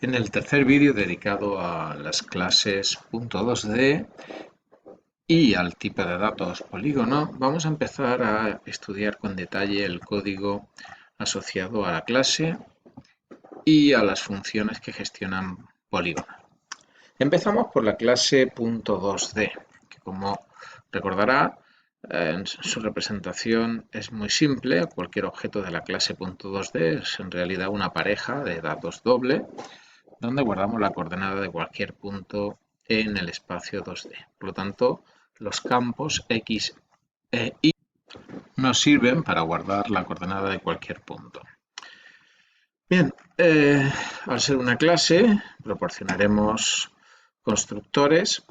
En el tercer vídeo dedicado a las clases .2D y al tipo de datos polígono, vamos a empezar a estudiar con detalle el código asociado a la clase y a las funciones que gestionan polígono. Empezamos por la clase .2D, que como recordará, su representación es muy simple. Cualquier objeto de la clase .2D es en realidad una pareja de datos doble, donde guardamos la coordenada de cualquier punto en el espacio 2D. Por lo tanto, los campos X e Y nos sirven para guardar la coordenada de cualquier punto. Bien, al ser una clase, proporcionaremos constructores.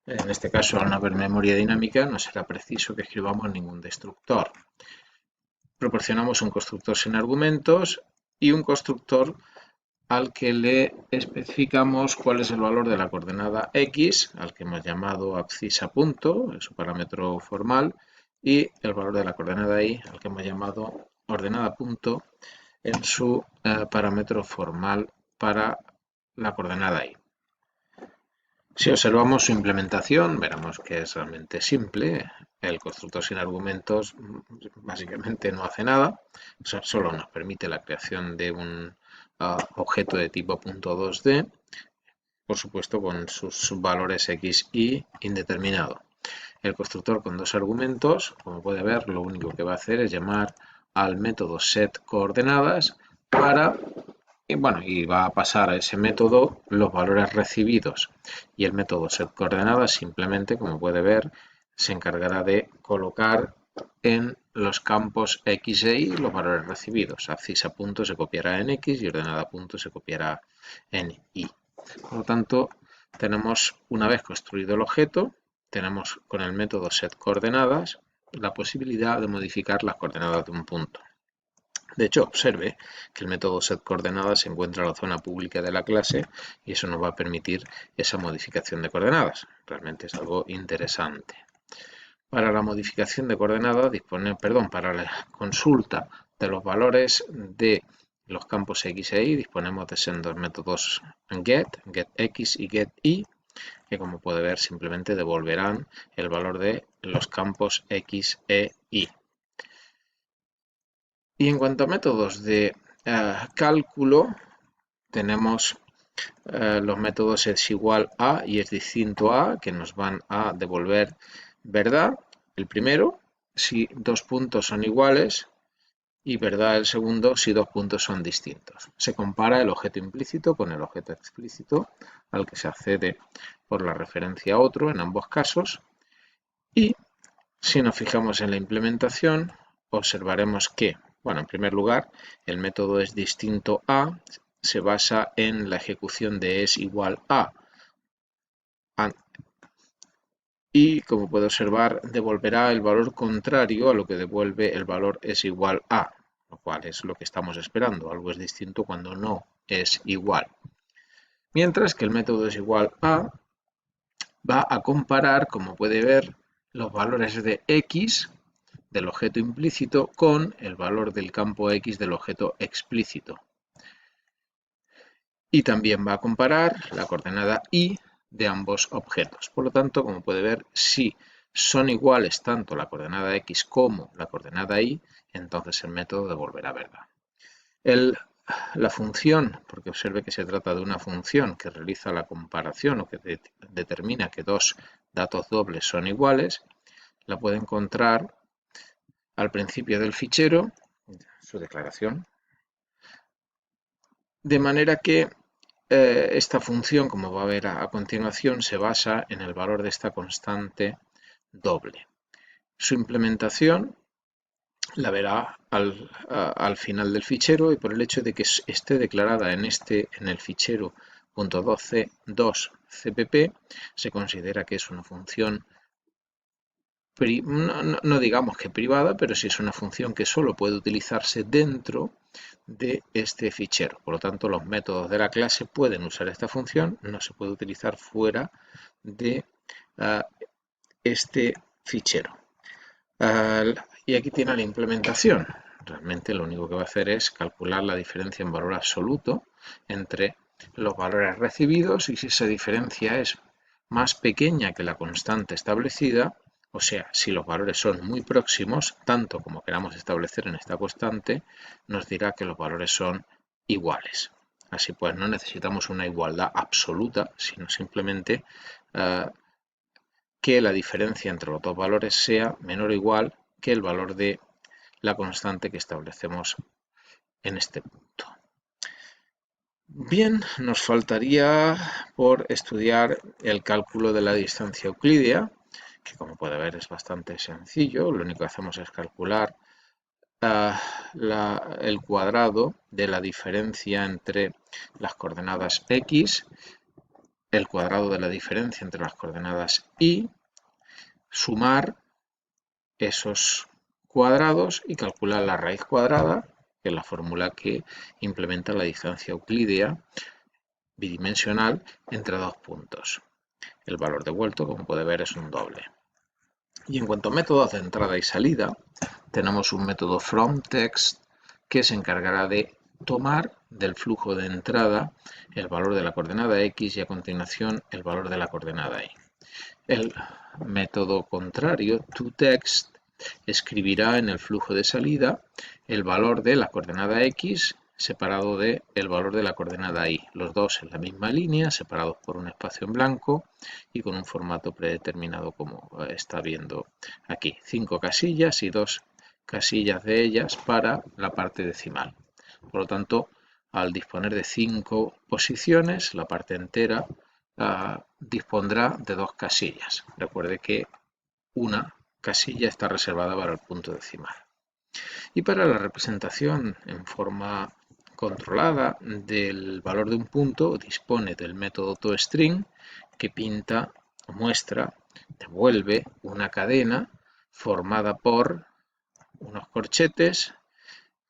En este caso, al no haber memoria dinámica, no será preciso que escribamos ningún destructor. Proporcionamos un constructor sin argumentos y un constructor al que le especificamos cuál es el valor de la coordenada X, al que hemos llamado abscissa., su parámetro formal, y el valor de la coordenada Y, al que hemos llamado ordenada., en su parámetro formal para la coordenada Y. Si observamos su implementación, veremos que es realmente simple. El constructor sin argumentos básicamente no hace nada, solo nos permite la creación de un objeto de tipo .2D, por supuesto con sus valores X y indeterminado. El constructor con dos argumentos, como puede ver, lo único que va a hacer es llamar al método setCoordenadas y va a pasar a ese método los valores recibidos, y el método setCoordenadas simplemente, como puede ver, se encargará de colocar en los campos X e Y los valores recibidos. Abscissa., se copiará en X y ordenada., se copiará en Y. Por lo tanto, tenemos, una vez construido el objeto, tenemos con el método setCoordenadas la posibilidad de modificar las coordenadas de un punto. De hecho, observe que el método setCoordenadas se encuentra en la zona pública de la clase y eso nos va a permitir esa modificación de coordenadas. Realmente es algo interesante. Para la modificación de coordenadas, para la consulta de los valores de los campos X e Y, disponemos de sendos métodos getX y getY, que como puede ver simplemente devolverán el valor de los campos X e Y. Y en cuanto a métodos de cálculo, tenemos los métodos es igual a y es distinto a, que nos van a devolver verdad el primero si dos puntos son iguales y verdad el segundo si dos puntos son distintos. Se compara el objeto implícito con el objeto explícito al que se accede por la referencia a otro en ambos casos, y si nos fijamos en la implementación observaremos que, en primer lugar, el método es distinto a se basa en la ejecución de es igual a y, como puede observar, devolverá el valor contrario a lo que devuelve el valor es igual a, lo cual es lo que estamos esperando. Algo es distinto cuando no es igual. Mientras que el método es igual a va a comparar, como puede ver, los valores de X del objeto implícito con el valor del campo X del objeto explícito. Y también va a comparar la coordenada Y de ambos objetos. Por lo tanto, como puede ver, si son iguales tanto la coordenada X como la coordenada Y, entonces el método devolverá verdad. La función, porque observe que se trata de una función que realiza la comparación o que determina que dos datos dobles son iguales, la puede encontrar al principio del fichero, su declaración, de manera que esta función, como va a ver a continuación, se basa en el valor de esta constante doble. Su implementación la verá al final del fichero, y por el hecho de que esté declarada en el fichero .2c2cpp, se considera que es una función, no digamos que privada, pero sí es una función que solo puede utilizarse dentro de este fichero. Por lo tanto, los métodos de la clase pueden usar esta función, no se puede utilizar fuera de este fichero. Y aquí tiene la implementación. Realmente lo único que va a hacer es calcular la diferencia en valor absoluto entre los valores recibidos y si esa diferencia es más pequeña que la constante establecida, o sea, si los valores son muy próximos, tanto como queramos establecer en esta constante, nos dirá que los valores son iguales. Así pues, no necesitamos una igualdad absoluta, sino simplemente que la diferencia entre los dos valores sea menor o igual que el valor de la constante que establecemos en este punto. Bien, nos faltaría por estudiar el cálculo de la distancia euclídea, que como puede ver es bastante sencillo. Lo único que hacemos es calcular el cuadrado de la diferencia entre las coordenadas x, el cuadrado de la diferencia entre las coordenadas y, sumar esos cuadrados y calcular la raíz cuadrada, que es la fórmula que implementa la distancia euclídea bidimensional entre dos puntos. El valor devuelto, como puede ver, es un doble. Y en cuanto a métodos de entrada y salida, tenemos un método FromText que se encargará de tomar del flujo de entrada el valor de la coordenada x y a continuación el valor de la coordenada y. El método contrario, toText, escribirá en el flujo de salida el valor de la coordenada x separado del valor de la coordenada y, los dos en la misma línea, separados por un espacio en blanco y con un formato predeterminado como está viendo aquí. 5 casillas y 2 casillas de ellas para la parte decimal. Por lo tanto, al disponer de 5 posiciones, la parte entera dispondrá de 2 casillas. Recuerde que una casilla está reservada para el punto decimal. Y para la representación en forma controlada del valor de un punto, dispone del método toString que pinta, muestra, devuelve una cadena formada por unos corchetes,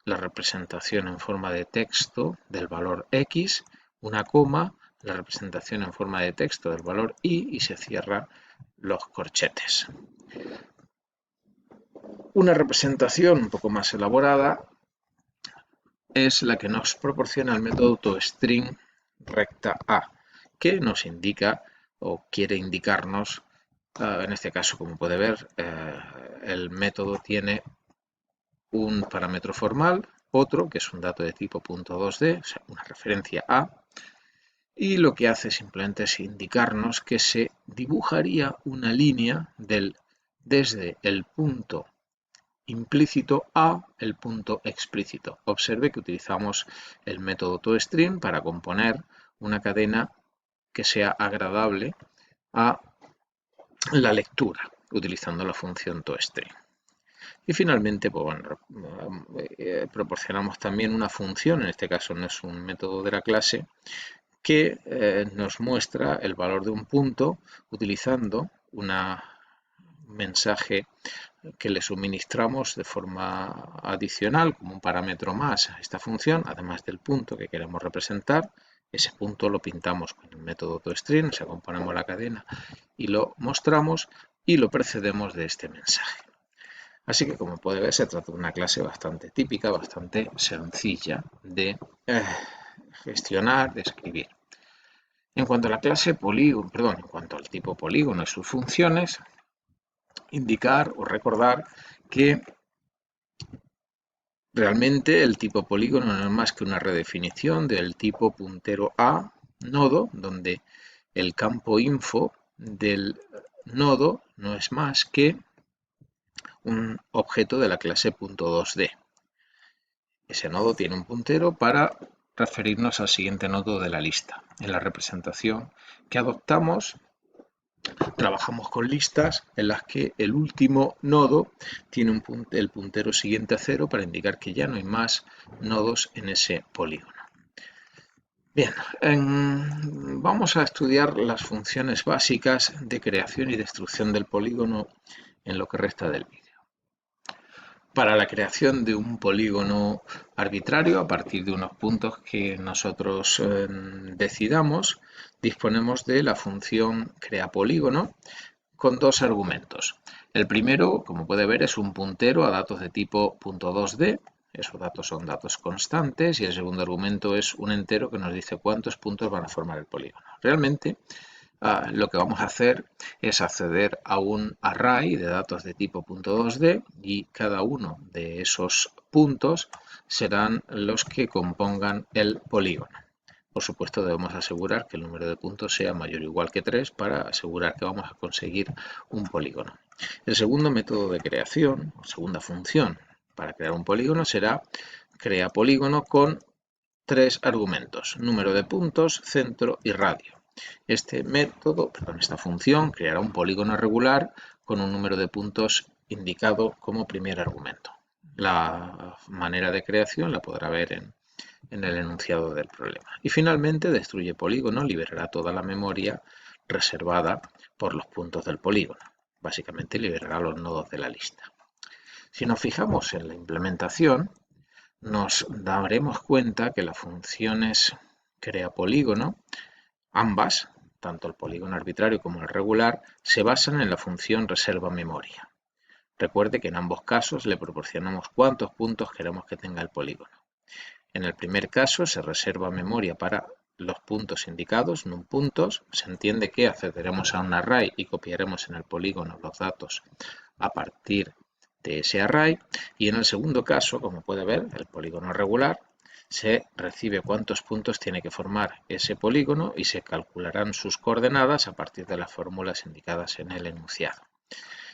la representación en forma de texto del valor x, una coma, la representación en forma de texto del valor y se cierran los corchetes. Una representación un poco más elaborada es la que nos proporciona el método toString recta A, que nos indica o quiere indicarnos, en este caso, como puede ver, el método tiene un parámetro formal, otro que es un dato de tipo .2d, o sea, una referencia a, y lo que hace simplemente es indicarnos que se dibujaría una línea desde el punto implícito a el punto explícito. Observe que utilizamos el método toString para componer una cadena que sea agradable a la lectura, utilizando la función toString. Y finalmente, pues bueno, proporcionamos también una función, en este caso no es un método de la clase, que nos muestra el valor de un punto utilizando un mensaje que le suministramos de forma adicional como un parámetro más a esta función, además del punto que queremos representar. Ese punto lo pintamos con el método toString, o sea, componemos la cadena y lo mostramos y lo precedemos de este mensaje. Así que, como puede ver, se trata de una clase bastante típica, bastante sencilla de gestionar, de escribir. En cuanto a la clase polígono, en cuanto al tipo polígono y sus funciones, indicar o recordar que realmente el tipo polígono no es más que una redefinición del tipo puntero a nodo, donde el campo info del nodo no es más que un objeto de la clase .2d. Ese nodo tiene un puntero para referirnos al siguiente nodo de la lista. En la representación que adoptamos, trabajamos con listas en las que el último nodo tiene el puntero siguiente a 0 para indicar que ya no hay más nodos en ese polígono. Bien, vamos a estudiar las funciones básicas de creación y destrucción del polígono en lo que resta del vídeo. Para la creación de un polígono arbitrario a partir de unos puntos que nosotros decidamos, disponemos de la función creaPolígono con dos argumentos. El primero, como puede ver, es un puntero a datos de tipo .2d, Esos datos son datos constantes y el segundo argumento es un entero que nos dice cuántos puntos van a formar el polígono. Realmente lo que vamos a hacer es acceder a un array de datos de tipo .2D y cada uno de esos puntos serán los que compongan el polígono. Por supuesto, debemos asegurar que el número de puntos sea mayor o igual que 3 para asegurar que vamos a conseguir un polígono. El segundo método de creación, o segunda función para crear un polígono, será crea polígono con 3 argumentos: número de puntos, centro y radio. Esta función creará un polígono regular con un número de puntos indicado como primer argumento. La manera de creación la podrá ver en el enunciado del problema. Y finalmente destruye polígono, liberará toda la memoria reservada por los puntos del polígono. Básicamente liberará los nodos de la lista. Si nos fijamos en la implementación, nos daremos cuenta que las funciones crea polígono, ambas, tanto el polígono arbitrario como el regular, se basan en la función reserva memoria. Recuerde que en ambos casos le proporcionamos cuántos puntos queremos que tenga el polígono. En el primer caso se reserva memoria para los puntos indicados, num.puntos. Se entiende que accederemos a un array y copiaremos en el polígono los datos a partir de ese array. Y en el segundo caso, como puede ver, el polígono regular, se recibe cuántos puntos tiene que formar ese polígono y se calcularán sus coordenadas a partir de las fórmulas indicadas en el enunciado.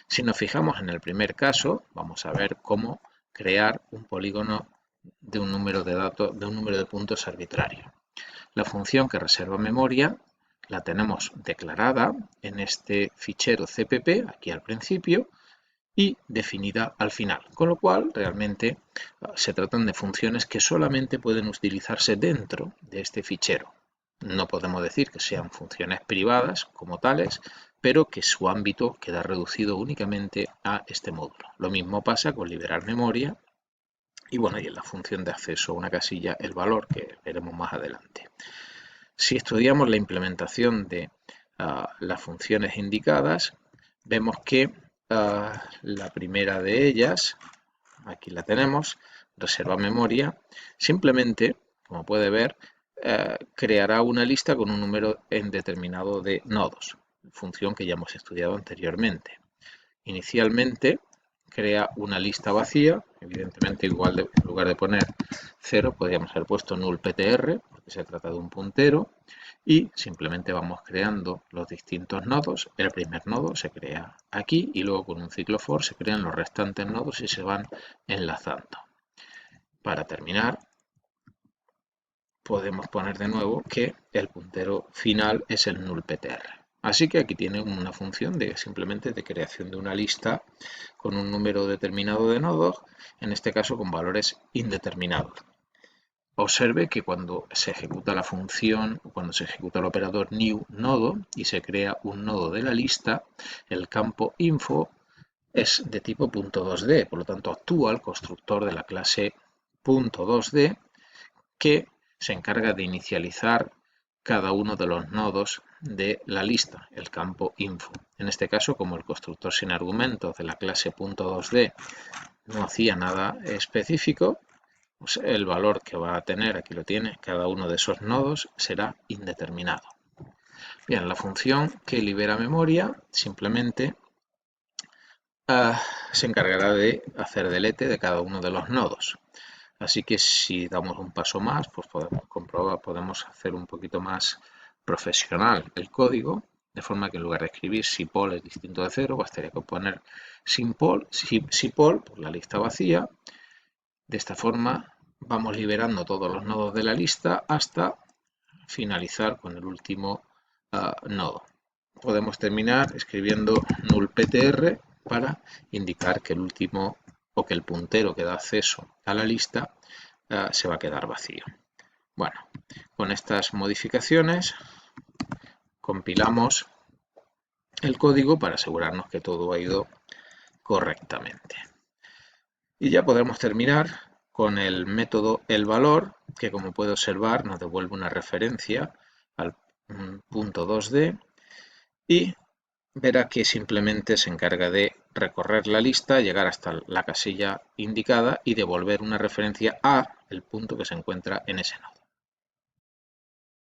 Si nos fijamos en el primer caso, vamos a ver cómo crear un polígono de un número de puntos arbitrario. La función que reserva memoria la tenemos declarada en este fichero cpp, aquí al principio, y definida al final, con lo cual realmente se tratan de funciones que solamente pueden utilizarse dentro de este fichero. No podemos decir que sean funciones privadas como tales, pero que su ámbito queda reducido únicamente a este módulo. Lo mismo pasa con liberar memoria y bueno, y en la función de acceso a una casilla el valor, que veremos más adelante. Si estudiamos la implementación de las funciones indicadas, vemos que la primera de ellas, aquí la tenemos, reserva memoria, simplemente, como puede ver, creará una lista con un número indeterminado de nodos, función que ya hemos estudiado anteriormente. Inicialmente crea una lista vacía, evidentemente igual en lugar de poner 0 podríamos haber puesto nullptr, porque se trata de un puntero, y simplemente vamos creando los distintos nodos. El primer nodo se crea aquí y luego con un ciclo for se crean los restantes nodos y se van enlazando. Para terminar, podemos poner de nuevo que el puntero final es el nullptr. Así que aquí tiene una función simplemente de creación de una lista con un número determinado de nodos, en este caso con valores indeterminados. Observe que cuando se ejecuta la función, cuando se ejecuta el operador new nodo y se crea un nodo de la lista, el campo info es de tipo .2D, por lo tanto actúa el constructor de la clase .2D que se encarga de inicializar cada uno de los nodos de la lista, el campo info. En este caso, como el constructor sin argumentos de la clase .2D no hacía nada específico, pues el valor que va a tener, aquí lo tiene, cada uno de esos nodos será indeterminado. Bien, la función que libera memoria simplemente se encargará de hacer delete de cada uno de los nodos. Así que si damos un paso más, pues podemos hacer un poquito más profesional el código, de forma que en lugar de escribir si pol es distinto de 0, bastaría con poner si pol por la lista vacía. De esta forma vamos liberando todos los nodos de la lista hasta finalizar con el último nodo. Podemos terminar escribiendo nullptr para indicar que el último o que el puntero que da acceso a la lista se va a quedar vacío. Bueno, con estas modificaciones compilamos el código para asegurarnos que todo ha ido correctamente. Y ya podremos terminar con el método elValor, que como puede observar nos devuelve una referencia al punto 2D y verá que simplemente se encarga de recorrer la lista, llegar hasta la casilla indicada y devolver una referencia a el punto que se encuentra en ese nodo.